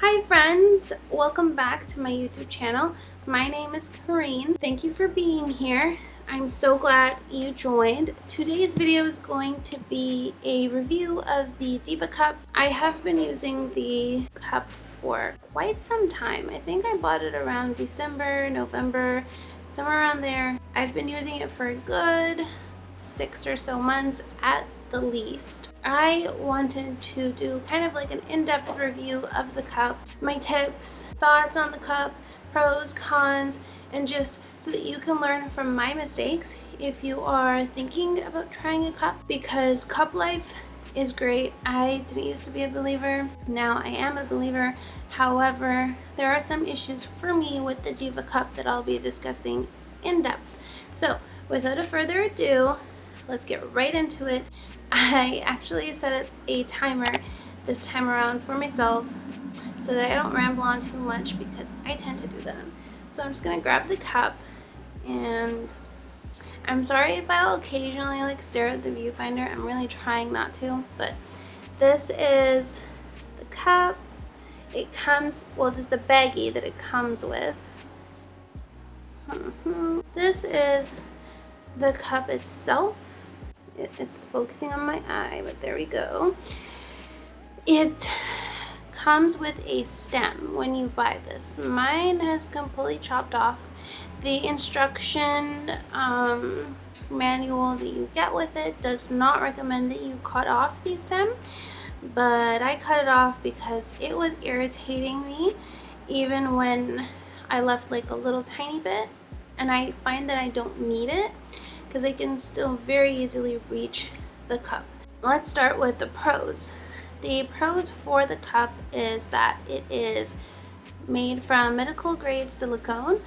Hi friends, welcome back to my YouTube channel. My name is Karine. Thank you for being here. I'm so glad you joined. Today's video is going to be a review of the DivaCup. I have been using the cup for quite some time. I think I bought it around December, November, somewhere around there. I've been using it for a good 6 or so months at the least. I wanted to do kind of like an in-depth review of the cup, my tips, thoughts on the cup, pros, cons, and just so that you can learn from my mistakes if you are thinking about trying a cup, because cup life is great. I didn't used to be a believer. Now I am a believer. However, there are some issues for me with the DivaCup that I'll be discussing in depth. So without a further ado, let's get right into it. I actually set a timer this time around for myself so that I don't ramble on too much, because I tend to do that. So I'm just gonna grab the cup, and I'm sorry if I'll occasionally like stare at the viewfinder. I'm really trying not to, but this is the cup. It comes, well, this is the baggie that it comes with. This is the cup itself. It's focusing on my eye, but there we go. It comes with a stem when you buy this. Mine has completely chopped off. The instruction manual that you get with it does not recommend that you cut off the stem, but I cut it off because it was irritating me even when I left like a little tiny bit, and I find that I don't need it because I can still very easily reach the cup. Let's start with the pros. The pros for the cup is that it is made from medical grade silicone,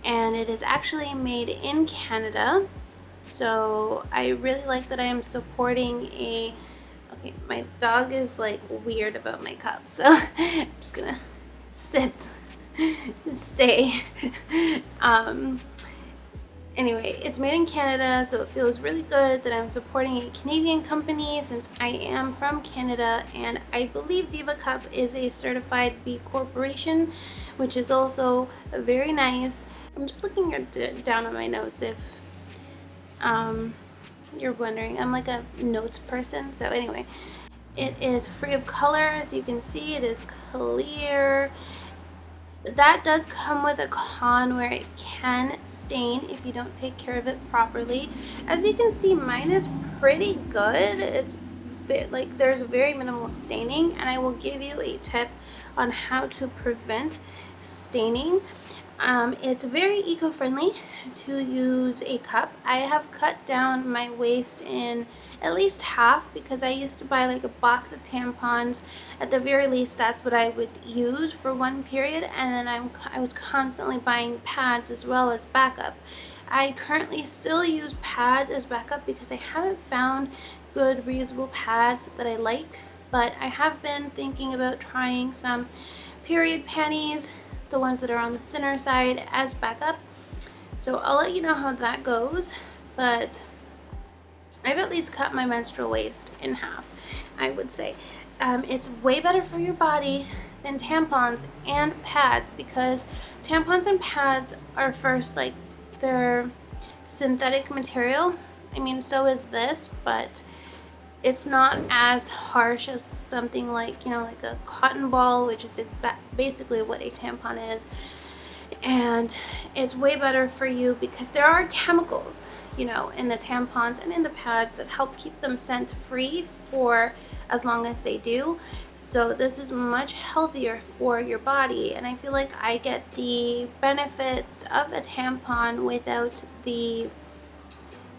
and it is actually made in Canada. So I really like that I am supporting a, okay, my dog is like weird about my cup, so I'm just gonna sit, stay. Anyway, it's made in Canada, so it feels really good that I'm supporting a Canadian company since I am from Canada, and I believe DivaCup is a certified B Corporation, which is also very nice. I'm just looking down at my notes if you're wondering. I'm like a notes person, so anyway. It is free of color, as you can see. It is clear. That does come with a con where it can stain if you don't take care of it properly. As you can see, mine is pretty good. It's like there's very minimal staining, and I will give you a tip on how to prevent staining. It's very eco-friendly to use a cup. I have cut down my waste in at least half, because I used to buy like a box of tampons. At the very least, that's what I would use for one period, and then I was constantly buying pads as well as backup. I currently still use pads as backup because I haven't found good reusable pads that I like, but I have been thinking about trying some period panties, the ones that are on the thinner side, as backup. So I'll let you know how that goes, but I've at least cut my menstrual waste in half, I would say. It's way better for your body than tampons and pads, because tampons and pads are first, like, they're synthetic material. I mean, so is this, but it's not as harsh as something like, you know, like a cotton ball, which is basically what a tampon is. And it's way better for you because there are chemicals, you know, in the tampons and in the pads that help keep them scent free for as long as they do. So this is much healthier for your body, and I feel like I get the benefits of a tampon without the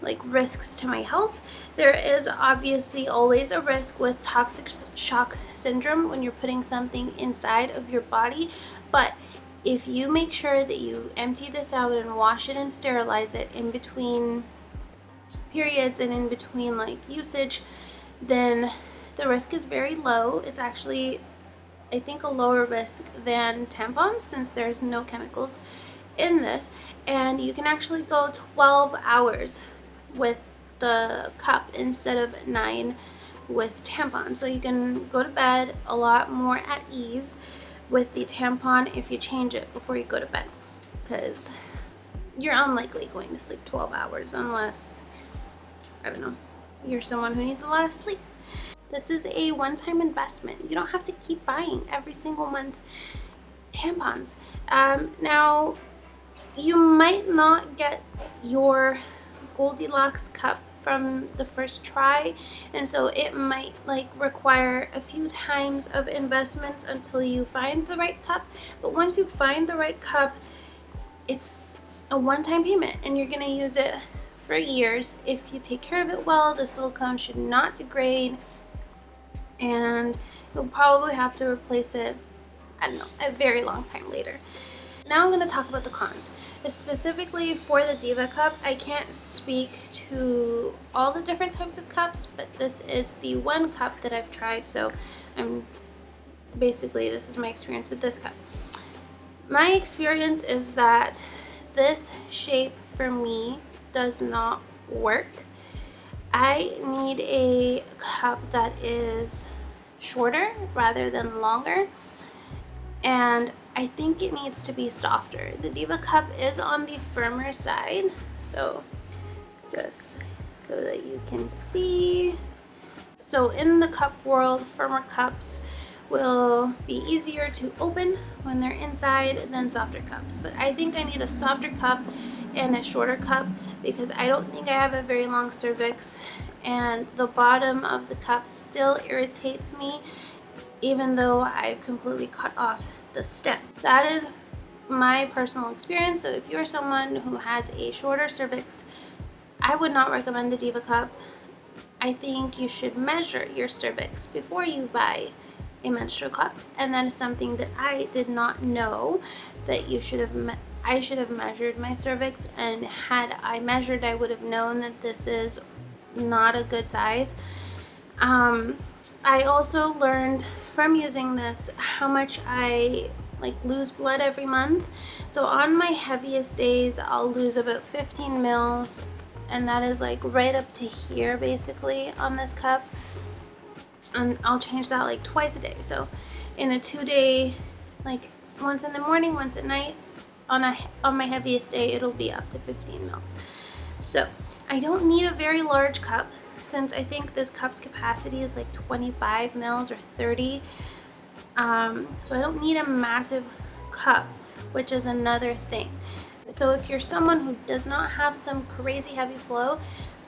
like risks to my health. There is obviously always a risk with toxic shock syndrome when you're putting something inside of your body, but if you make sure that you empty this out and wash it and sterilize it in between periods and in between like usage, then the risk is very low. It's actually, I think, a lower risk than tampons since there's no chemicals in this, and you can actually go 12 hours with the cup instead of 9 with tampons, so you can go to bed a lot more at ease. with the tampon if you change it before you go to bed, because you're unlikely going to sleep 12 hours unless, I don't know, you're someone who needs a lot of sleep. This is a one-time investment. You don't have to keep buying every single month tampons. Now, you might not get your Goldilocks cup from the first try, and so it might like require a few times of investments until you find the right cup. But once you find the right cup, it's a one-time payment and you're gonna use it for years. If you take care of it well, the silicone should not degrade, and you'll probably have to replace it, I don't know, a very long time later. Now I'm going to talk about the cons. Specifically for the DivaCup, I can't speak to all the different types of cups, but this is the one cup that I've tried, so this is my experience with this cup. My experience is that this shape for me does not work. I need a cup that is shorter rather than longer, and I think it needs to be softer. The DivaCup is on the firmer side, so just so that you can see. So in the cup world, firmer cups will be easier to open when they're inside than softer cups. But I think I need a softer cup and a shorter cup because I don't think I have a very long cervix, and the bottom of the cup still irritates me even though I've completely cut off the stem. That is my personal experience. So if you're someone who has a shorter cervix, I would not recommend the DivaCup. I think you should measure your cervix before you buy a menstrual cup, and that is something that I did not know that I should have measured my cervix, and had I measured, I would have known that this is not a good size. I also learned from using this how much I lose blood every month. So on my heaviest days, I'll lose about 15 mils, and that is right up to here basically on this cup, and I'll change that twice a day. So in a 2-day, once in the morning, once at night, on my heaviest day, it'll be up to 15 mils. So I don't need a very large cup, since I think this cup's capacity is 25 mils or 30. So I don't need a massive cup, which is another thing. So if you're someone who does not have some crazy heavy flow,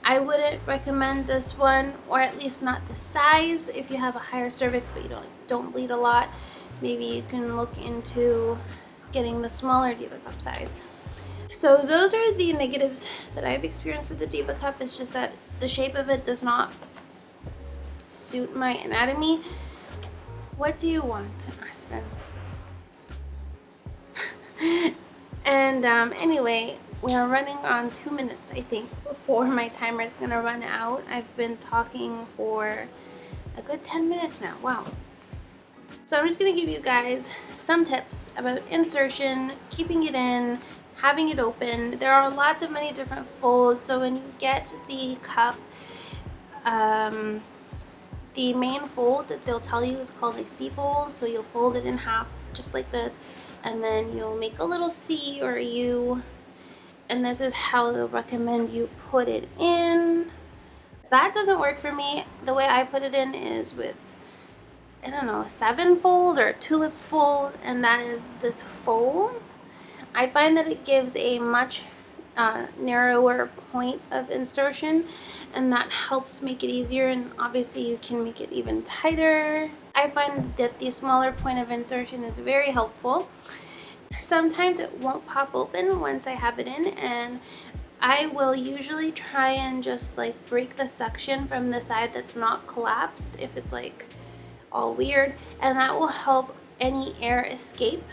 I wouldn't recommend this one, or at least not the size. If you have a higher cervix but you don't bleed a lot, maybe you can look into getting the smaller DivaCup size. So those are the negatives that I've experienced with the DivaCup. It's just that the shape of it does not suit my anatomy. What do you want, Aspen? And anyway, we are running on 2 minutes, I think, before my timer is gonna run out. I've been talking for a good 10 minutes now. Wow. So I'm just gonna give you guys some tips about insertion, keeping it in, having it open. There are many different folds. So when you get the cup, the main fold that they'll tell you is called a C fold. So you'll fold it in half just like this, and then you'll make a little C or a U, and this is how they'll recommend you put it in. That doesn't work for me. The way I put it in is with, I don't know, a 7-fold or a tulip fold, and that is this fold. I find that it gives a much narrower point of insertion, and that helps make it easier, and obviously you can make it even tighter. I find that the smaller point of insertion is very helpful. Sometimes it won't pop open once I have it in, and I will usually try and just break the suction from the side that's not collapsed if it's all weird, and that will help any air escape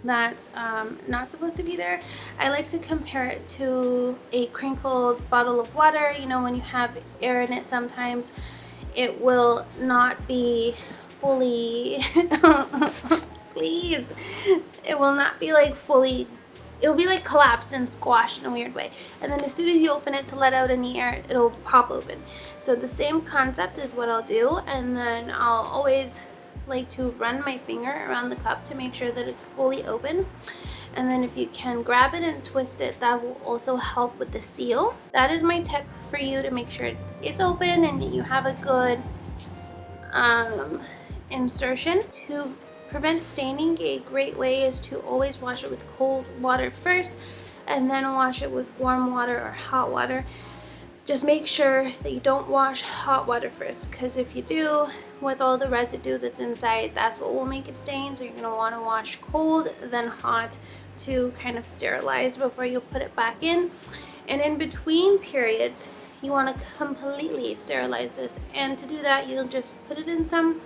that's not supposed to be there. I like to compare it to a crinkled bottle of water. You know, when you have air in it, sometimes it will not be fully please, it will not be fully, it'll be collapsed and squashed in a weird way, and then as soon as you open it to let out any air, it'll pop open. So the same concept is what I'll do, and then I'll always like to run my finger around the cup to make sure that it's fully open. And then if you can grab it and twist it, that will also help with the seal. That is my tip for you to make sure it's open and you have a good insertion. To prevent staining, a great way is to always wash it with cold water first and then wash it with warm water or hot water. Just make sure that you don't wash hot water first, because if you do, with all the residue that's inside, that's what will make it stain. So you're going to want to wash cold then hot to kind of sterilize before you put it back in. And in between periods, you want to completely sterilize this, and to do that, you'll just put it in some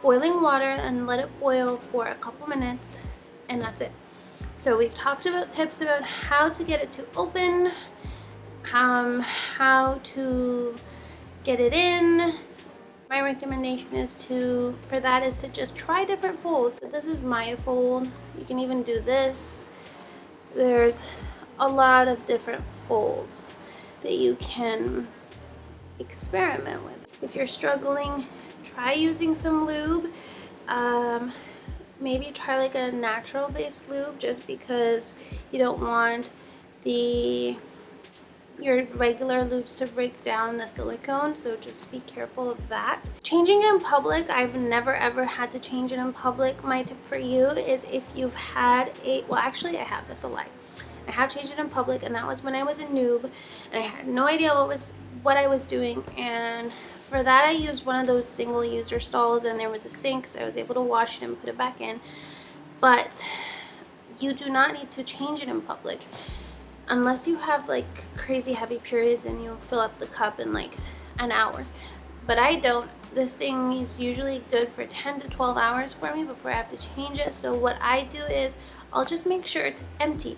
boiling water and let it boil for a couple minutes, and that's it. So we've talked about tips about how to get it to open, how to get it in. My recommendation is for that is to just try different folds. So this is my fold. You can even do this. There's a lot of different folds that you can experiment with. If you're struggling, try using some lube. Maybe try like a natural based lube, just because you don't want your regular lubes to break down the silicone, so just be careful of that. Changing it in public, I've never ever had to change it in public. My tip for you is if you've had well, actually I have, that's a lie. I have changed it in public, and that was when I was a noob and I had no idea what I was doing, and for that I used one of those single user stalls, and there was a sink, so I was able to wash it and put it back in. But you do not need to change it in public unless you have like crazy heavy periods and you'll fill up the cup in like an hour. But I don't. This thing is usually good for 10 to 12 hours for me before I have to change it. So what I do is I'll just make sure it's empty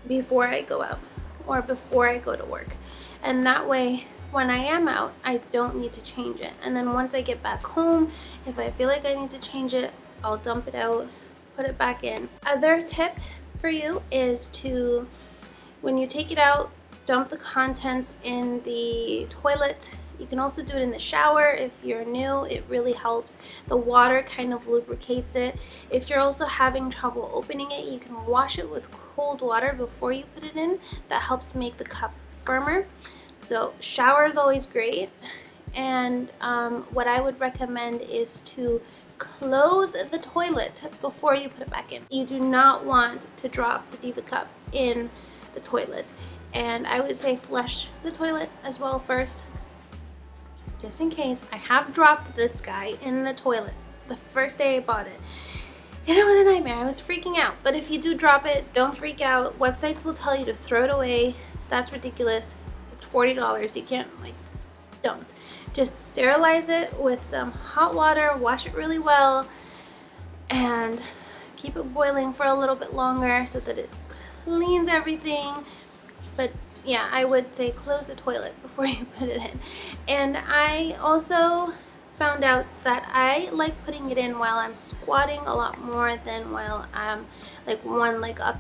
before I go out or before I go to work, and that way when I am out, I don't need to change it. And then once I get back home, if I feel like I need to change it, I'll dump it out, put it back in. Other tip for you is to, when you take it out, dump the contents in the toilet. You can also do it in the shower if you're new. It really helps. The water kind of lubricates it. If you're also having trouble opening it, you can wash it with cold water before you put it in. That helps make the cup firmer. So shower is always great. And what I would recommend is to close the toilet before you put it back in. You do not want to drop the DivaCup in the toilet. And I would say flush the toilet as well first, just in case. I have dropped this guy in the toilet the first day I bought it, and it was a nightmare. I was freaking out. But if you do drop it, don't freak out. Websites will tell you to throw it away. That's ridiculous. It's $40. You can't, like, don't. Just sterilize it with some hot water, wash it really well, and keep it boiling for a little bit longer so that it cleans everything. But yeah, I would say close the toilet before you put it in. And I also found out that I like putting it in while I'm squatting a lot more than while I'm like one leg up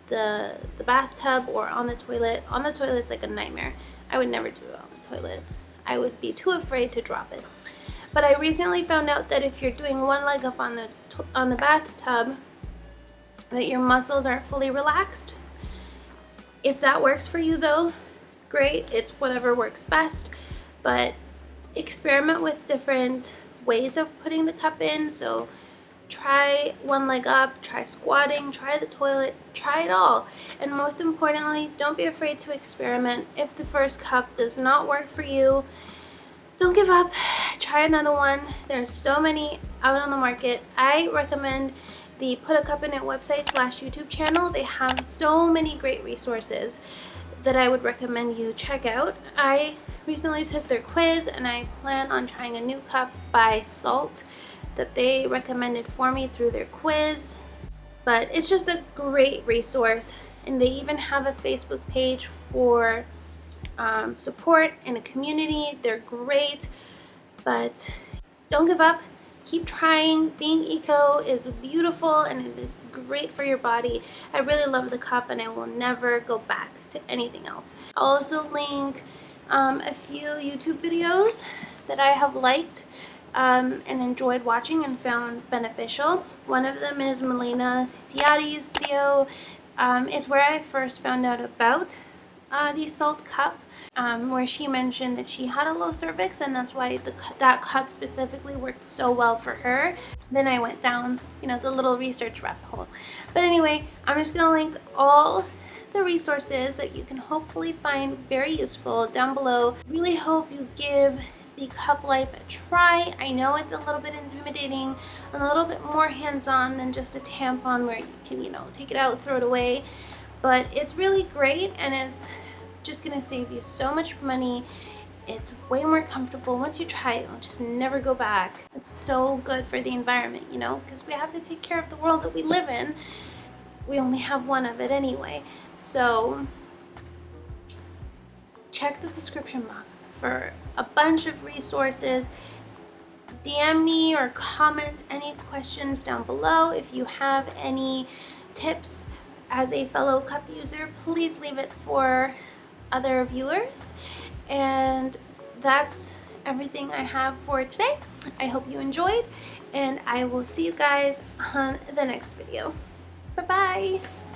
the bathtub or on the toilet. On the toilet, it's like a nightmare. I would never do it on the toilet. I would be too afraid to drop it. But I recently found out that if you're doing one leg up on the bathtub, that your muscles aren't fully relaxed. If that works for you though, great. It's whatever works best. But experiment with different ways of putting the cup in. So try one leg up, try squatting, try the toilet, try it all. And most importantly, don't be afraid to experiment. If the first cup does not work for you, don't give up. Try another one. There's so many out on the market. I recommend the Put a Cup in It website / YouTube channel. They have so many great resources that I would recommend you check out. I recently took their quiz, and I plan on trying a new cup by Salt that they recommended for me through their quiz. But it's just a great resource, and they even have a Facebook page for support in a community. They're great, but don't give up. Keep trying. Being eco is beautiful and it is great for your body. I really love the cup, and I will never go back to anything else. I'll also link a few YouTube videos that I have liked and enjoyed watching and found beneficial. One of them is Milena Cicciotti's video. It's where I first found out about the salt cup, where she mentioned that she had a low cervix and that's why that cup specifically worked so well for her. Then I went down, the little research rabbit hole. But anyway, I'm just gonna link all the resources that you can hopefully find very useful down below. Really hope you give the cup life a try. I know it's a little bit intimidating and a little bit more hands-on than just a tampon where you can, take it out, throw it away. But it's really great and it's just gonna save you so much money. It's way more comfortable. Once you try it, you'll just never go back. It's so good for the environment, because we have to take care of the world that we live in. We only have one of it anyway. So check the description box for a bunch of resources. DM me or comment any questions down below. If you have any tips as a fellow cup user, please leave it for other viewers. And that's everything I have for today. I hope you enjoyed, and I will see you guys on the next video. Bye-bye.